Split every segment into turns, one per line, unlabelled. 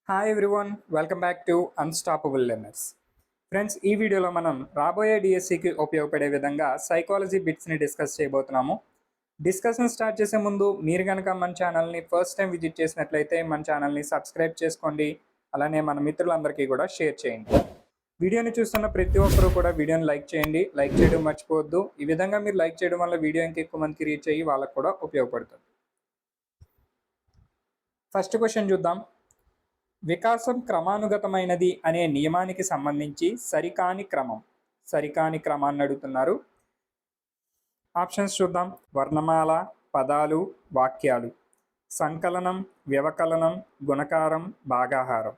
Hi everyone, welcome back to unstoppable learners. Friends, ఈ వీడియోలో మనం రాబోయే డిఎస్సికి ఉపయోగపడే విధంగా సైకాలజీ బిట్స్ని డిస్కస్ చేయబోతున్నాము. డిస్కషన్ స్టార్ట్ చేసే ముందు మీరు కనుక మన ఛానల్ని ఫస్ట్ టైం విజిట్ చేసినట్లయితే మన ఛానల్ని సబ్స్క్రైబ్ చేసుకోండి. అలానే మన మిత్రులందరికీ కూడా షేర్ చేయండి. వీడియోని చూస్తున్న ప్రతి ఒక్కరూ కూడా వీడియోని లైక్ చేయండి. లైక్ చేయడం మర్చిపోవద్దు. ఈ విధంగా మీరు లైక్ చేయడం వల్ల వీడియో ఇంకా ఎక్కువ మందికి రీచ్ అయ్యి వాళ్ళకు కూడా ఉపయోగపడుతుంది. ఫస్ట్ క్వశ్చన్ చూద్దాం. వికాసం క్రమానుగతమైనది అనే నియమానికి సంబంధించి సరికాని క్రమాన్ని అడుగుతున్నారు. ఆప్షన్స్ చూద్దాం. వర్ణమాల, పదాలు, వాక్యాలు, సంకలనం, వ్యవకలనం, గుణకారం, భాగాహారం,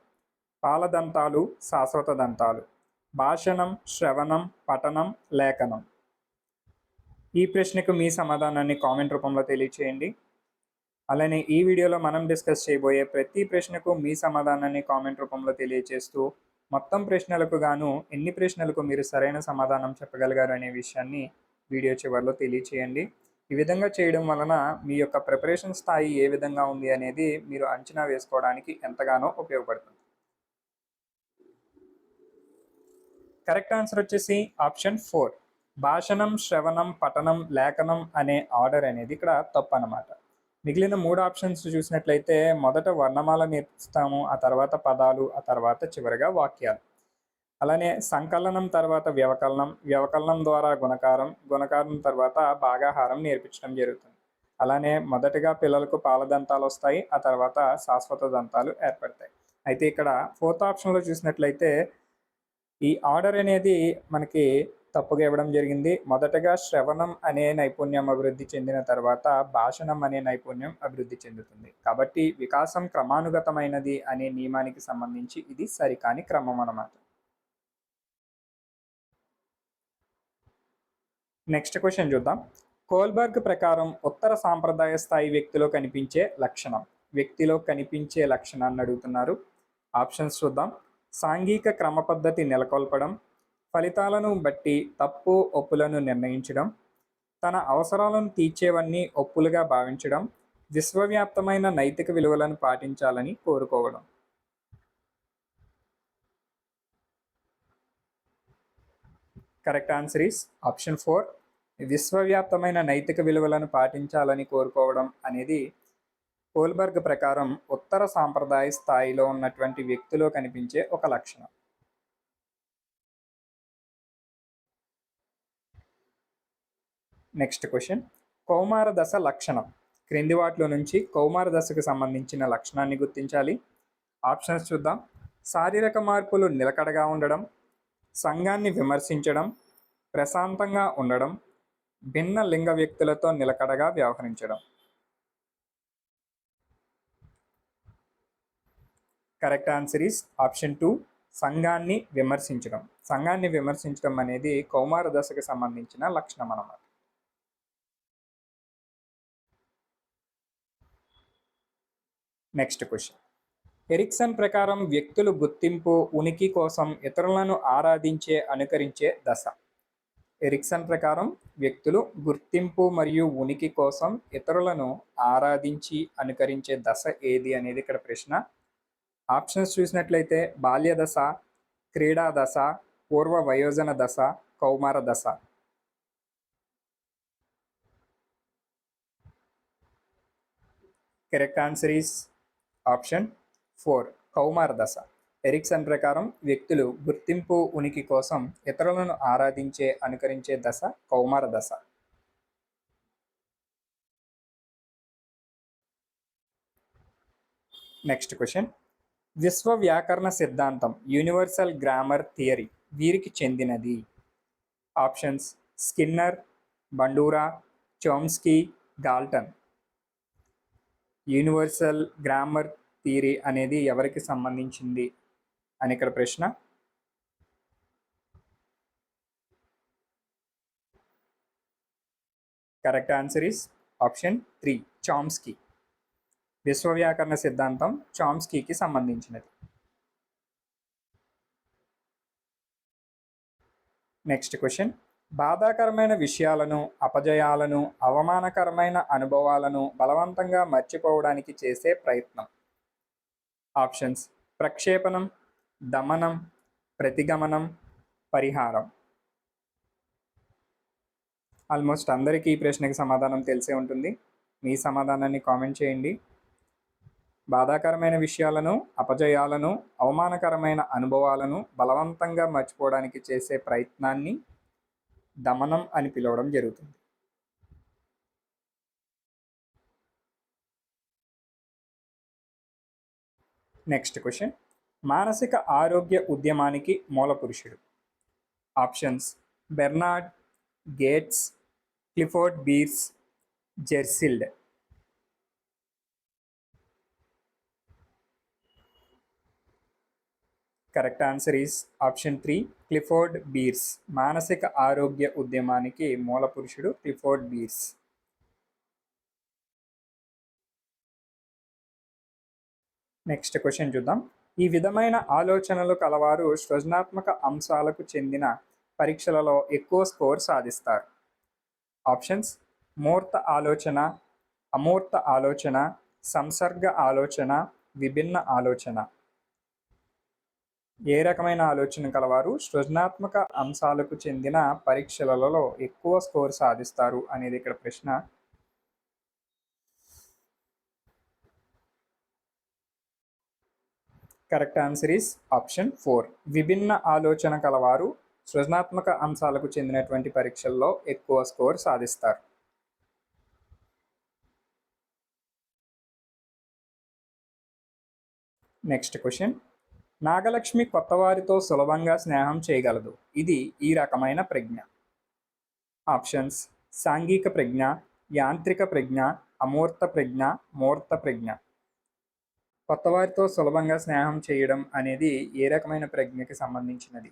పాలదంతాలు, శాశ్వత దంతాలు, భాషణం, శ్రవణం, పఠనం, లేఖనం. ఈ ప్రశ్నకు మీ సమాధానాన్ని కామెంట్ రూపంలో తెలియచేయండి. అలానే ఈ వీడియోలో మనం డిస్కస్ చేయబోయే ప్రతి ప్రశ్నకు మీ సమాధానాన్ని కామెంట్ రూపంలో తెలియజేస్తూ మొత్తం ప్రశ్నలకు గాను ఎన్ని ప్రశ్నలకు మీరు సరైన సమాధానం చెప్పగలిగారు అనే విషయాన్ని వీడియో చివరిలో తెలియచేయండి. ఈ విధంగా చేయడం వలన మీ యొక్క ప్రిపరేషన్ స్థాయి ఏ విధంగా ఉంది అనేది మీరు అంచనా వేసుకోవడానికి ఎంతగానో ఉపయోగపడుతుంది. కరెక్ట్ ఆన్సర్ వచ్చేసి ఆప్షన్ 4. భాషణం, శ్రవణం, పఠనం, లేఖనం అనే ఆర్డర్ అనేది ఇక్కడ తప్పు అన్నమాట. మిగిలిన 3 ఆప్షన్స్ చూసినట్లయితే మొదట వర్ణమాల నేర్పిస్తాము, ఆ తర్వాత పదాలు, ఆ తర్వాత చివరిగా వాక్యాలు. అలానే సంకలనం తర్వాత వ్యవకలనం ద్వారా గుణకారం తర్వాత భాగాహారం నేర్పించడం జరుగుతుంది. అలానే మొదటగా పిల్లలకు పాలదంతాలు వస్తాయి, ఆ తర్వాత శాశ్వత దంతాలు ఏర్పడతాయి. అయితే ఇక్కడ 4th ఆప్షన్లో చూసినట్లయితే ఈ ఆర్డర్ అనేది మనకి తప్పుగా ఇవ్వడం జరిగింది. మొదటగా శ్రవణం అనే నైపుణ్యం అభివృద్ధి చెందిన తర్వాత భాషణం అనే నైపుణ్యం అభివృద్ధి చెందుతుంది. కాబట్టి వికాసం క్రమానుగతమైనది అనే నియమానికి సంబంధించి ఇది సరికాని క్రమం అన్నమాట. నెక్స్ట్ క్వశ్చన్ చూద్దాం. కోల్బర్గ్ ప్రకారం ఉత్తర సాంప్రదాయ స్థాయి వ్యక్తిలో కనిపించే లక్షణాన్ని అడుగుతున్నారు. ఆప్షన్స్ చూద్దాం. సాంఘిక క్రమ పద్ధతి నెలకొల్పడం, ఫలితాలను బట్టి తప్పు ఒప్పులను నిర్ణయించడం, తన అవసరాలను తీర్చేవన్నీ ఒప్పులుగా భావించడం, విశ్వవ్యాప్తమైన నైతిక విలువలను పాటించాలని కోరుకోవడం. Correct answer is option 4. విశ్వవ్యాప్తమైన నైతిక విలువలను పాటించాలని కోరుకోవడం అనేది కోల్బర్గ్ ప్రకారం ఉత్తర సాంప్రదాయ స్థాయిలో ఉన్నటువంటి వ్యక్తిలో కనిపించే ఒక లక్షణం. Next question. కౌమార దశ లక్షణం. క్రింది వాటిలో నుంచి కౌమార దశకు సంబంధించిన లక్షణాన్ని గుర్తించాలి. ఆప్షన్స్ చూద్దాం. శారీరక మార్పులు నిలకడగా ఉండడం, సంఘాన్ని విమర్శించడం, ప్రశాంతంగా ఉండడం, భిన్న లింగ వ్యక్తులతో నిలకడగా వ్యవహరించడం. Correct answer is option 2. సంఘాన్ని విమర్శించడం అనేది కౌమార దశకు సంబంధించిన లక్షణం అన్నమాట. Next question. ఎరిక్సన్ ప్రకారం వ్యక్తులు గుర్తింపు, ఉనికి కోసం ఇతరులను ఆరాధించే, అనుకరించే దశ. ఎరిక్సన్ ప్రకారం వ్యక్తులు గుర్తింపు మరియు ఉనికి కోసం ఇతరులను ఆరాధించి అనుకరించే దశ ఏది అనేది ఇక్కడ ప్రశ్న. ఆప్షన్స్ చూసినట్లయితే బాల్య దశ, క్రీడా దశ, పూర్వ వయోజన దశ, కౌమార దశ. Correct answer is option 4. కౌమార దశ. ఎరిక్సన్ ప్రకారం వ్యక్తులు గుర్తింపు, ఉనికి కోసం ఇతరులను ఆరాధించే, అనుకరించే దశ కౌమార దశ. Next question. విశ్వ వ్యాకరణ సిద్ధాంతం, యూనివర్సల్ గ్రామర్ థియరీ వీరికి చెందినది. Options Skinner, Bandura, Chomsky, Galton. Universal grammar theory అనేది ఎవరికి సంబంధించింది అని ఇక్కడ ప్రశ్న. Correct answer is option 3. Chomsky. విశ్వవ్యాకరణ సిద్ధాంతం చామ్స్కీకి సంబంధించినది. Next question. బాధాకరమైన విషయాలను, అపజయాలను, అవమానకరమైన అనుభవాలను బలవంతంగా మర్చిపోవడానికి చేసే ప్రయత్నం. ఆప్షన్స్ ప్రక్షేపణం, దమనం, ప్రతిగమనం, పరిహారం. ఆల్మోస్ట్ అందరికీ ఈ ప్రశ్నకి సమాధానం తెలిసే ఉంటుంది. మీ సమాధానాన్ని కామెంట్ చేయండి. బాధాకరమైన విషయాలను, అపజయాలను, అవమానకరమైన అనుభవాలను బలవంతంగా మర్చిపోవడానికి చేసే ప్రయత్నాన్ని దమనం అని పిలవడం జరుగుతుంది. నెక్స్ట్ క్వశ్చన్, మానసిక ఆరోగ్య ఉద్యమానికి మూలపురుషుడు. Options: Bernard, Gates, Clifford Beers, Jersild. Correct answer is option 3, Clifford Beers. మానసిక ఆరోగ్య ఉద్యమానికి మూలపురుషుడు క్లిఫోర్డ్ బీర్స్. నెక్స్ట్ క్వశ్చన్ చూద్దాం. ఈ విధమైన ఆలోచనలు కలవారు సృజనాత్మక అంశాలకు చెందిన పరీక్షలలో ఎక్కువ స్కోర్ సాధిస్తారు. ఆప్షన్స్: మూర్త ఆలోచన, అమూర్త ఆలోచన, సంసర్గ ఆలోచన, విభిన్న ఆలోచన. ఏ రకమైన ఆలోచన కలవారు సృజనాత్మక అంశాలకు చెందిన పరీక్షలలో ఎక్కువ స్కోర్ సాధిస్తారు అనేది ఇక్కడ ప్రశ్న. కరెక్ట్ ఆన్సర్ ఈస్ ఆప్షన్ 4, విభిన్న ఆలోచన కలవారు సృజనాత్మక అంశాలకు చెందినటువంటి పరీక్షల్లో ఎక్కువ స్కోర్ సాధిస్తారు. నెక్స్ట్ క్వశ్చన్, నాగలక్ష్మి కొత్తవారితో సులభంగా స్నేహం చేయగలదు. ఇది ఈ రకమైన ప్రజ్ఞ. ఆప్షన్స్: సాంఘిక ప్రజ్ఞ, యాంత్రిక ప్రజ్ఞ, అమూర్త ప్రజ్ఞ, మూర్త ప్రజ్ఞ. కొత్తవారితో సులభంగా స్నేహం చేయడం అనేది ఏ రకమైన ప్రజ్ఞకి సంబంధించినది?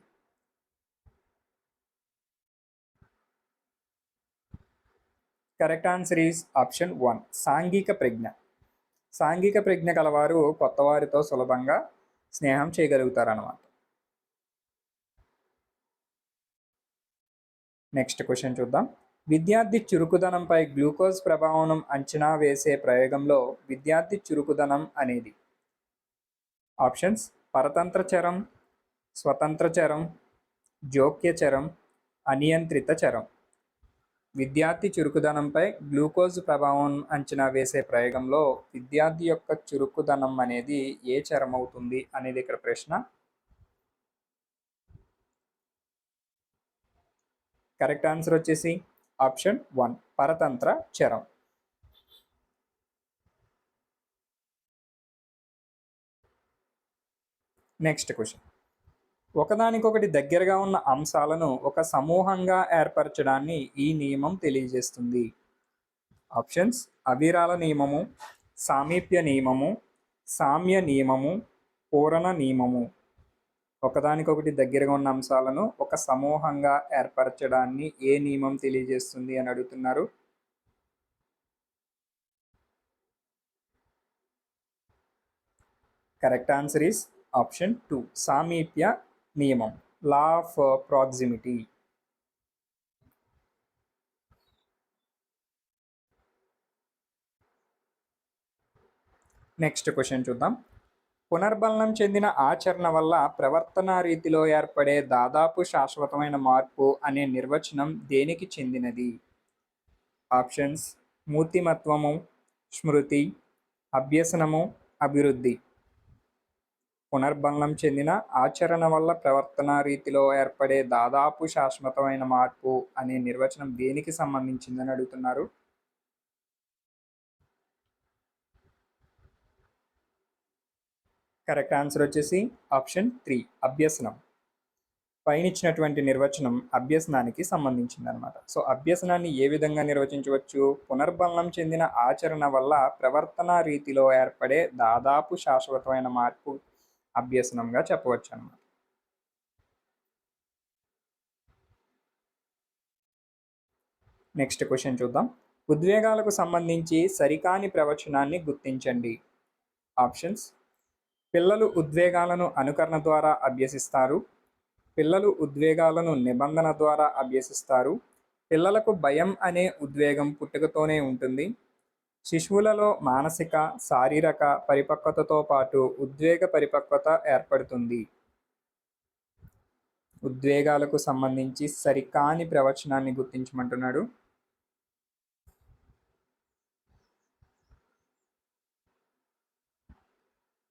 కరెక్ట్ ఆన్సర్ ఈస్ ఆప్షన్ 1, సాంఘిక ప్రజ్ఞ. సాంఘిక ప్రజ్ఞ కలవారు కొత్తవారితో సులభంగా స్నేహం చేయగలుగుతారన్నమాట. నెక్స్ట్ క్వశ్చన్ చూద్దాం. విద్యార్థి చురుకుదనంపై గ్లూకోజ్ ప్రభావం అంచనా వేసే ప్రయోగంలో విద్యార్థి చురుకుదనం అనేది. ఆప్షన్స్: పరతంత్ర చరం, స్వతంత్ర చరం, జోక్య చరం, అనియంత్రిత చరం. విద్యార్థి చురుకుదనంపై గ్లూకోజ్ ప్రభావం అంచనా వేసే ప్రయోగంలో విద్యార్థి యొక్క చురుకుదనం అనేది ఏ చరం అవుతుంది అనేది ఇక్కడ ప్రశ్న. కరెక్ట్ ఆన్సర్ వచ్చేసి ఆప్షన్ 1, పరతంత్ర చరం. నెక్స్ట్ క్వశ్చన్, ఒకదానికొకటి దగ్గరగా ఉన్న అంశాలను ఒక సమూహంగా ఏర్పరచడాన్ని ఈ నియమం తెలియజేస్తుంది. ఆప్షన్స్: అవిరాల నియమము, సామీప్య నియమము, సామ్య నియమము, పూరణ నియమము. ఒకదానికొకటి దగ్గరగా ఉన్న అంశాలను ఒక సమూహంగా ఏర్పరచడాన్ని ఏ నియమం తెలియజేస్తుంది అని అడుగుతున్నారు. కరెక్ట్ ఆన్సర్ ఈస్ ఆప్షన్ 2, సామీప్య నియమం, law of proximity. Next question చూద్దాం. పునర్బలనం చెందిన ఆచరణ వల్ల ప్రవర్తనా రీతిలో ఏర్పడే దాదాపు శాశ్వతమైన మార్పు అనే నిర్వచనం దేనికి చెందినది? ఆప్షన్స్: మూర్తిమత్వము, స్మృతి, అభ్యసనము, అభివృద్ధి. పునర్బలనం చెందిన ఆచరణ వల్ల ప్రవర్తనా రీతిలో ఏర్పడే దాదాపు శాశ్వతమైన మార్పు అనే నిర్వచనం దేనికి సంబంధించిందని అడుగుతున్నారు. కరెక్ట్ ఆన్సర్ వచ్చేసి ఆప్షన్ 3, అభ్యసనం. పైన ఇచ్చినటువంటి నిర్వచనం అభ్యసనానికి సంబంధించింది అనమాట. సో అభ్యసనాన్ని ఏ విధంగా నిర్వచించవచ్చు? పునర్బలనం చెందిన ఆచరణ వల్ల ప్రవర్తనా రీతిలో ఏర్పడే దాదాపు శాశ్వతమైన మార్పు అభ్యసనంగా చెప్పవచ్చు అన్నమాట. నెక్స్ట్ క్వశ్చన్ చూద్దాం. ఉద్వేగాలకు సంబంధించి సరికాని ప్రవచనాన్ని గుర్తించండి. ఆప్షన్స్: పిల్లలు ఉద్వేగాలను అనుకరణ ద్వారా అభ్యసిస్తారు, పిల్లలు ఉద్వేగాలను నిబంధన ద్వారా అభ్యసిస్తారు, పిల్లలకు భయం అనే ఉద్వేగం పుట్టుకతోనే ఉంటుంది, శిశువులలో మానసిక శారీరక పరిపక్వతతో పాటు ఉద్వేగ పరిపక్వత ఏర్పడుతుంది. ఉద్వేగాలకు సంబంధించి సరికాని ప్రవచనాన్ని గుర్తించమంటున్నాడు.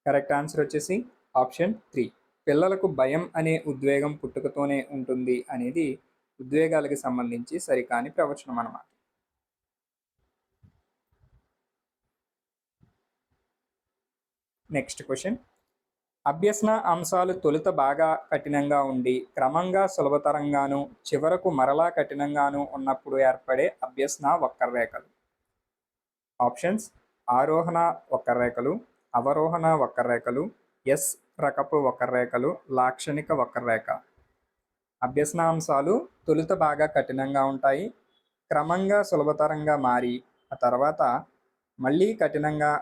కరెక్ట్ ఆన్సర్ వచ్చేసి ఆప్షన్ 3. పిల్లలకు భయం అనే ఉద్వేగం పుట్టుకతోనే ఉంటుంది అనేది ఉద్వేగాలకు సంబంధించి సరికాని ప్రవచనం అన్నమాట. Next question. అభ్యసన అంశాలు తొలుత బాగా కఠినంగా ఉండి క్రమంగా సులభతరంగాను చివరకు మరలా కఠినంగాను ఉన్నప్పుడు ఏర్పడే అభ్యసన వక్రరేఖలు. ఆప్షన్స్: ఆరోహణ వక్రరేఖలు, అవరోహణ వక్రరేఖలు, ఎస్ రకపు వక్రరేఖలు, లాక్షణిక వక్రరేఖ. అభ్యసన అంశాలు తొలుత బాగా కఠినంగా ఉంటాయి, క్రమంగా సులభతరంగా మారి ఆ తర్వాత మళ్ళీ కఠినంగా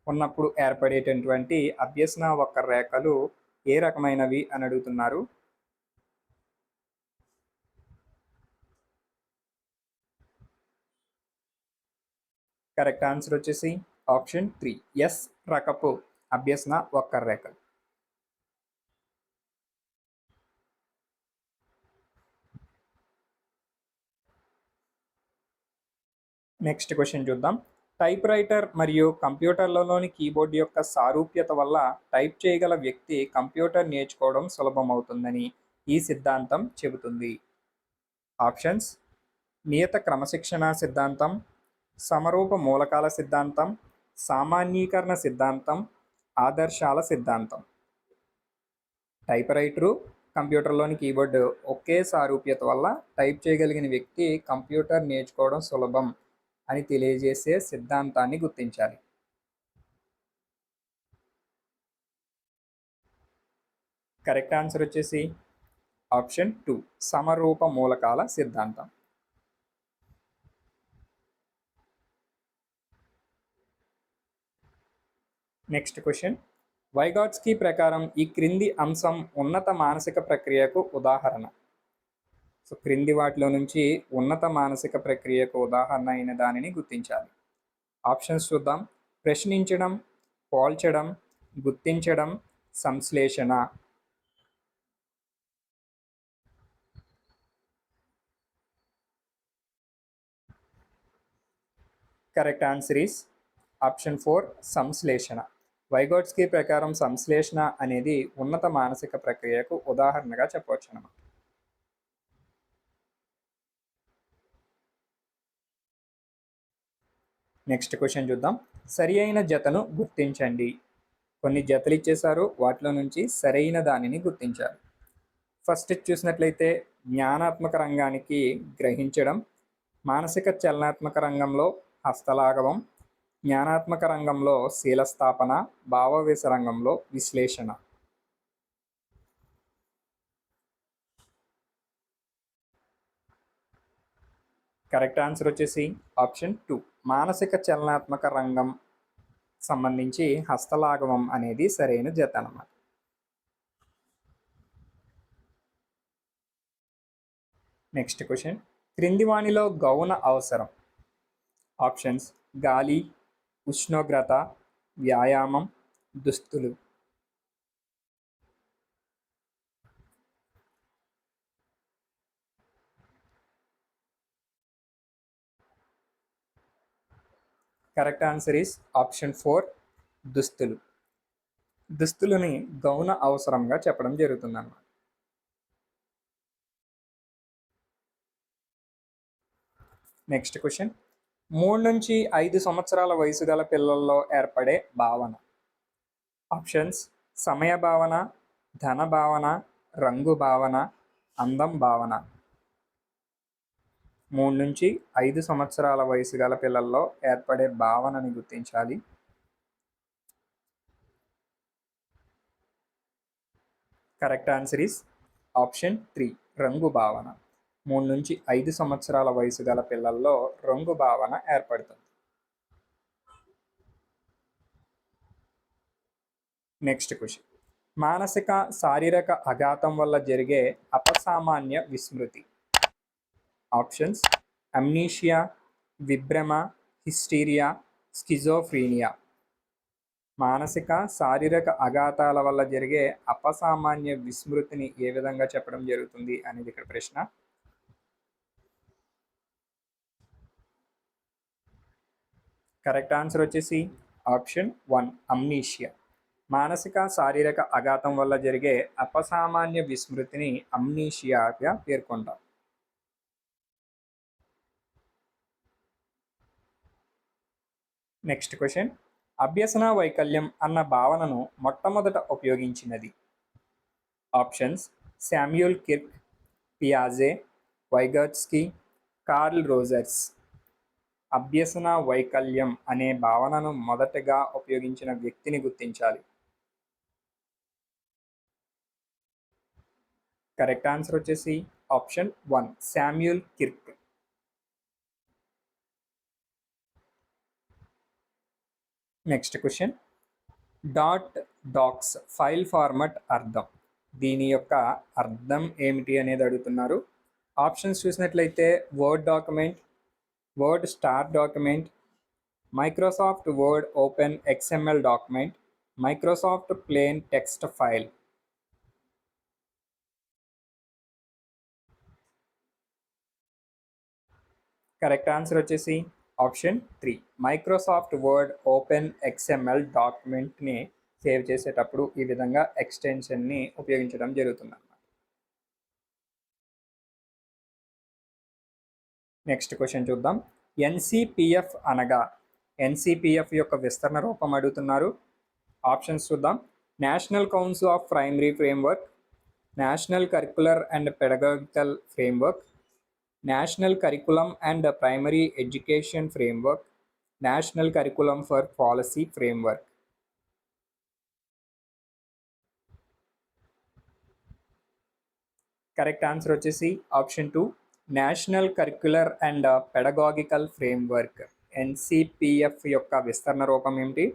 ఉన్నప్పుడు ఏర్పడేటటువంటి అభ్యసన వక్రరేఖలు ఏ రకమైనవి అని అడుగుతున్నారు. కరెక్ట్ ఆన్సర్ వచ్చేసి ఆప్షన్ 3, ఎస్ రకపు అభ్యసన వక్రరేఖలు. నెక్స్ట్ క్వశ్చన్ చూద్దాం. టైప్ రైటర్ మరియు కంప్యూటర్లలోని కీబోర్డ్ యొక్క సారూప్యత వల్ల టైప్ చేయగల వ్యక్తి కంప్యూటర్ నేర్చుకోవడం సులభమవుతుందని ఈ సిద్ధాంతం చెబుతుంది. ఆప్షన్స్: నియత క్రమశిక్షణ సిద్ధాంతం, సమరూప మూలకాల సిద్ధాంతం, సామాన్యీకరణ సిద్ధాంతం, ఆదర్శాల సిద్ధాంతం. టైప్ రైటరు, కంప్యూటర్లోని కీబోర్డు ఒకే సారూప్యత వల్ల టైప్ చేయగలిగిన వ్యక్తి కంప్యూటర్ నేర్చుకోవడం సులభం అని తెలియజేసే సిద్ధాంతాన్ని గుర్తించాలి. కరెక్ట్ ఆన్సర్ వచ్చేసి ఆప్షన్ 2, సమరూప మూలకాల సిద్ధాంతం. Next question. వైగాట్స్కీ ప్రకారం ఈ క్రింది అంశం ఉన్నత మానసిక ప్రక్రియకు ఉదాహరణ. సో క్రింది వాటిలో నుంచి ఉన్నత మానసిక ప్రక్రియకు ఉదాహరణ అయిన దానిని గుర్తించాలి. ఆప్షన్స్ చూద్దాం. ప్రశ్నించడం, పోల్చడం, గుర్తించడం, సంశ్లేషణ. కరెక్ట్ ఆన్సర్ ఈస్ ఆప్షన్ 4, సంశ్లేషణ. వైగోట్స్కీ ప్రకారం సంశ్లేషణ అనేది ఉన్నత మానసిక ప్రక్రియకు ఉదాహరణగా చెప్పవచ్చు అన్నమాట. నెక్స్ట్ క్వశ్చన్ చూద్దాం. సరి అయిన జతను గుర్తించండి. కొన్ని జతలు ఇచ్చేశారు, వాటిలో నుంచి సరైన దానిని గుర్తించాలి. ఫస్ట్ చూసినట్లయితే జ్ఞానాత్మక రంగానికి గ్రహించడం, మానసిక చలనాత్మక రంగంలో హస్తలాఘవం, జ్ఞానాత్మక రంగంలో శీలస్థాపన, భావవేశ రంగంలో విశ్లేషణ. కరెక్ట్ ఆన్సర్ వచ్చేసి ఆప్షన్ 2, మానసిక చలనాత్మక రంగం సంబంధించి హస్తలాఘవం అనేది సరైన జత అన్నమాట. Next question. క్రింది వాణిలో గౌణ అవసరం. ఆప్షన్స్: గాలి, ఉష్ణోగ్రత, వ్యాయామం, దుస్తులు. కరెక్ట్ ఆన్సర్ ఈస్ ఆప్షన్ 4, దుస్తులు. దుస్తులని గౌణ అవసరంగా చెప్పడం జరుగుతుంది అన్నమాట. Next question. 3 నుంచి 5 సంవత్సరాల వయసు గల పిల్లల్లో ఏర్పడే భావన. ఆప్షన్స్: సమయ భావన, ధన భావన, రంగు భావన, అందం భావన. 3 నుంచి 5 సంవత్సరాల వయసు గల పిల్లల్లో ఏర్పడే భావనని గుర్తించాలి. కరెక్ట్ ఆన్సర్ ఈస్ ఆప్షన్ 3, రంగు భావన. 3 నుంచి 5 సంవత్సరాల వయసు గల పిల్లల్లో రంగు భావన ఏర్పడుతుంది. Next question. మానసిక శారీరక అఘాతం వల్ల జరిగే అపసామాన్య విస్మృతి. ఆప్షన్స్: అమ్నీషియా, విభ్రమ, హిస్టీరియా, స్కిజోఫ్రీనియా. మానసిక శారీరక ఆఘాతాల వల్ల జరిగే అపసామాన్య విస్మృతిని ఏ విధంగా చెప్పడం జరుగుతుంది అనేది ఇక్కడ ప్రశ్న. కరెక్ట్ ఆన్సర్ వచ్చేసి ఆప్షన్ 1 అమ్నీషియా. మానసిక శారీరక ఆఘాతం వల్ల జరిగే అపసామాన్య విస్మృతిని అమ్నీషియాగా పేర్కొంటాం. నెక్స్ట్ క్వశ్చన్, అభ్యసన వైకల్యం అన్న భావనను మొట్టమొదట ఉపయోగించినది. ఆప్షన్స్ శామ్యూల్ కిర్క్, పియాజే, వైగోట్స్కీ, కార్ల్ రోజర్స్. అభ్యసన వైకల్యం అనే భావనను మొదటగా ఉపయోగించిన వ్యక్తిని గుర్తించాలి. కరెక్ట్ ఆన్సర్ వచ్చేసి option 1 Samuel Kirk. Next question, dot docx file format అర్థం. దీని యొక్క అర్థం ఏమిటి అనేది అడుగుతున్నారు. ఆప్షన్స్ చూసినట్లయితే word document, word star document, Microsoft word open XML document, Microsoft plain text file. Correct answer వచ్చేసి option 3 Microsoft word open XML డాక్యుమెంట్ని సేవ్ చేసేటప్పుడు ఈ విధంగా ఎక్స్టెన్షన్ని ఉపయోగించడం జరుగుతుంది. నెక్స్ట్ క్వశ్చన్ చూద్దాం. NCPF అనగా, NCPF యొక్క విస్తరణ రూపం అడుగుతున్నారు. ఆప్షన్స్ చూద్దాం. National council of primary framework, national curricular and pedagogical framework, national curriculum and primary education framework, national curriculum for policy framework. Correct answer వచ్చేసి option 2 national curricular and pedagogical framework. NCPF యొక్క విస్తరణ రూపం ఏమిటి?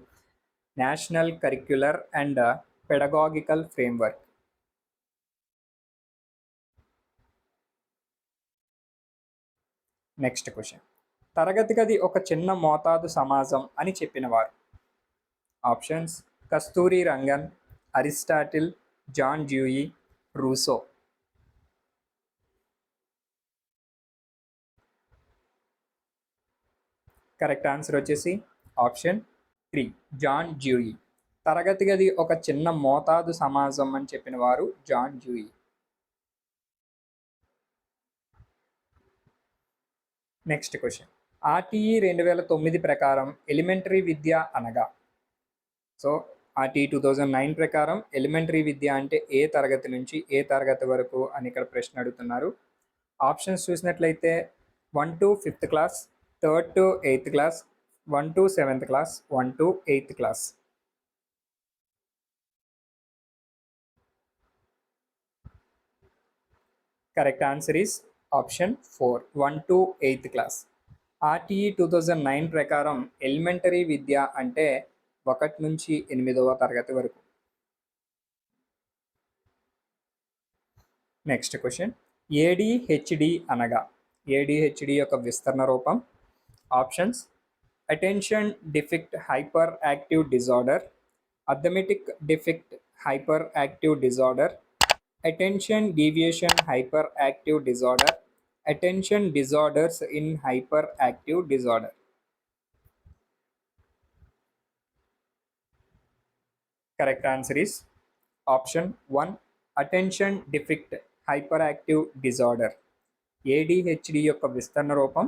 National curricular and pedagogical framework. Next question, తరగతి గది ఒక చిన్న మోతాదు సమాజం అని చెప్పినవారు. Options Kasturi Rangan, Aristotle, John Dewey, Rousseau. Correct answer వచ్చేసి ఆప్షన్ 3 జాన్ డ్యూయి. తరగతి గది ఒక చిన్న మోతాదు సమాజం అని చెప్పిన వారు John Dewey. Next question, RTE 2009 ప్రకారం ఎలిమెంటరీ విద్య అనగా. సో RTE 2009 ప్రకారం ఎలిమెంటరీ విద్య అంటే ఏ తరగతి నుంచి ఏ తరగతి వరకు అని ఇక్కడ ప్రశ్న అడుగుతున్నారు. ఆప్షన్స్ చూసినట్లయితే 1 to 5th class, 3rd to 8th class, 1 to 7th class, 1 to 8th class. Correct answer is option 4 1 to 8th class. RTE 2009 ప్రకారం ఎలిమెంటరీ విద్య అంటే 1 నుంచి 8వ తరగతి వరకు. నెక్స్ట్ క్వశ్చన్, ADHD అనగా. ADHD యొక్క విస్తరణ రూపం. Options attention deficit hyper active disorder, arithmetic deficit hyper active disorder, attention deviation hyper active disorder, attention disorders in hyper active disorder. Correct answer is option 1 attention deficit hyper active disorder. ADHD యొక్క విస్తరణ రూపం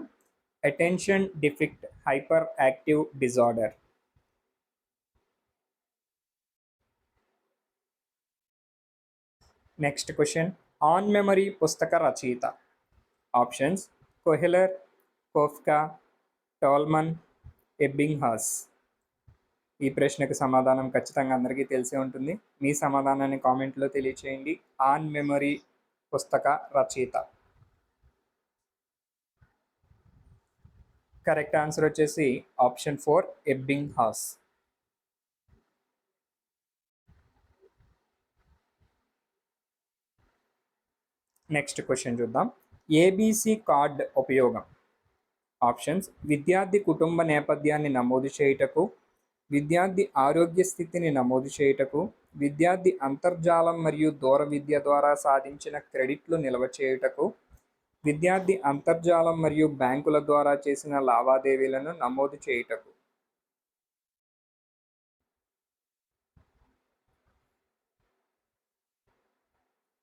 attention deficit hyper active disorder. Next question, on memory పుస్తక రచయిత. Options Kohler, Koffka, Tolman, Ebbinghaus. ఈ ప్రశ్నకు సమాధానం ఖచ్చితంగా అందరికీ తెలిసే ఉంటుంది. మీ సమాధానాన్ని కామెంట్లో తెలియచేయండి. ఆన్ మెమరీ పుస్తక రచయిత. కరెక్ట్ ఆన్సర్ వచ్చేసి ఆప్షన్ 4 ఎబ్బింగ్హాస్. నెక్స్ట్ క్వశ్చన్ చూద్దాం. ABC కార్డ్ ఉపయోగం. ఆప్షన్స్ విద్యార్థి కుటుంబ నేపథ్యాన్ని నమోదు చేయుటకు, విద్యార్థి ఆరోగ్య స్థితిని నమోదు చేయుటకు, విద్యార్థి అంతర్జాలం మరియు దూర విద్య ద్వారా సాధించిన క్రెడిట్లు నిల్వ చేయుటకు, విద్యార్థి అంతర్జాలం మరియు బ్యాంకుల ద్వారా చేసిన లావాదేవీలను నమోదు చేయుటకు.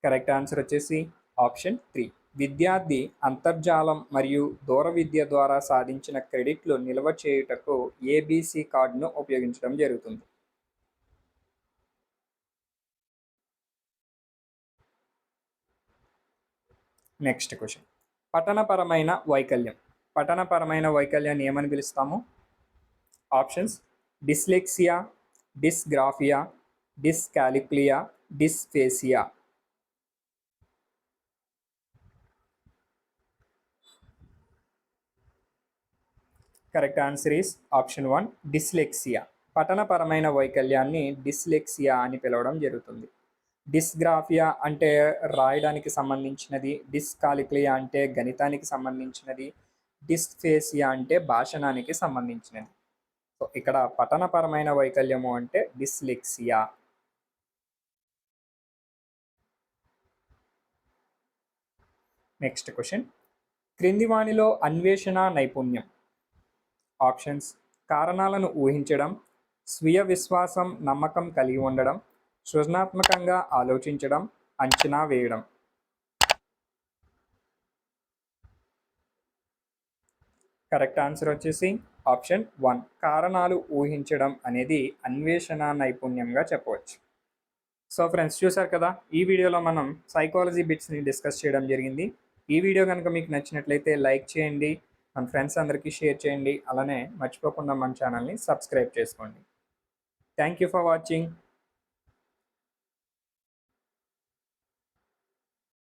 కరెక్ట్ ఆన్సర్ వచ్చేసి ఆప్షన్ 3. విద్యార్థి అంతర్జాలం మరియు దూర విద్య ద్వారా సాధించిన క్రెడిట్లు నిల్వ చేయుటకు ఏబీసీ కార్డును ఉపయోగించడం జరుగుతుంది. నెక్స్ట్ క్వశ్చన్, పఠనపరమైన వైకల్యం. పఠనపరమైన వైకల్యాన్ని ఏమని పిలుస్తాము? Options dyslexia, dysgraphia, dyscalculia, dysphasia. Correct answer is option 1 dyslexia. పఠనపరమైన వైకల్యాన్ని డిస్లెక్సియా అని పిలవడం జరుగుతుంది. డిస్గ్రాఫియా అంటే రాయడానికి సంబంధించినది, డిస్కాలిక్లియా అంటే గణితానికి సంబంధించినది, డిస్ఫేసియా అంటే భాషణానికి సంబంధించినది. సో ఇక్కడ పఠనపరమైన వైకల్యము అంటే డిస్లెక్సియా. నెక్స్ట్ క్వశ్చన్, క్రింది వానిలో అన్వేషణ నైపుణ్యం. ఆప్షన్స్ కారణాలను ఊహించడం, స్వీయ విశ్వాసం నమ్మకం కలిగి ఉండడం, సృజనాత్మకంగా ఆలోచించడం, అంచనా వేయడం. కరెక్ట్ ఆన్సర్ వచ్చేసి ఆప్షన్ 1 కారణాలు ఊహించడం అనేది అన్వేషణ నైపుణ్యంగా చెప్పవచ్చు. సో ఫ్రెండ్స్, చూసారు కదా, ఈ వీడియోలో మనం సైకాలజీ బిట్స్ని డిస్కస్ చేయడం జరిగింది. ఈ వీడియో కనుక మీకు నచ్చినట్లయితే లైక్ చేయండి, మన ఫ్రెండ్స్ అందరికీ షేర్ చేయండి, అలానే మర్చిపోకుండా మన ఛానల్ని సబ్స్క్రైబ్ చేసుకోండి. Thank you for watching.